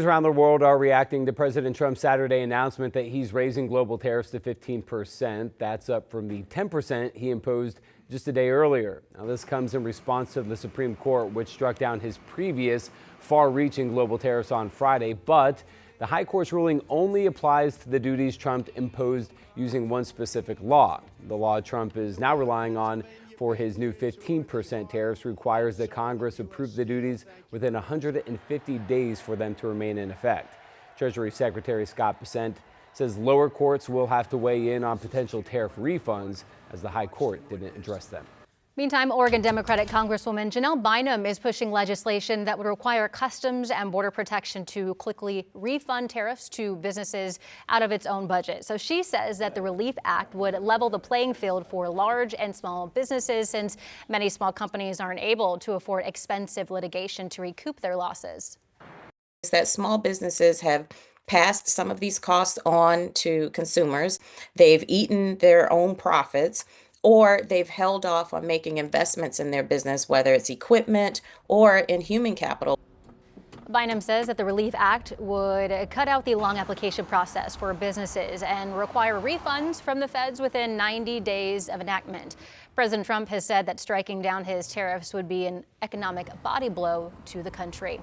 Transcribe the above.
Around the world are reacting to President Trump's Saturday announcement that he's raising global tariffs to 15%. That's up from the 10% he imposed just a day earlier. Now, this comes in response to the Supreme Court, which struck down his previous far-reaching global tariffs on Friday. But the High Court's ruling only applies to the duties Trump imposed using one specific law. The law Trump is now relying on for his new 15% tariffs requires that Congress approve the duties within 150 days for them to remain in effect. Treasury Secretary Scott Bessent says lower courts will have to weigh in on potential tariff refunds as the High Court didn't address them. Meantime, Oregon Democratic Congresswoman Janelle Bynum is pushing legislation that would require Customs and Border Protection to quickly refund tariffs to businesses out of its own budget. So she says that the Relief Act would level the playing field for large and small businesses, since many small companies aren't able to afford expensive litigation to recoup their losses. That small businesses have passed some of these costs on to consumers. They've eaten their own profits, or they've held off on making investments in their business, whether it's equipment or in human capital. Bynum says that the Relief Act would cut out the long application process for businesses and require refunds from the feds within 90 days of enactment. President Trump has said that striking down his tariffs would be an economic body blow to the country.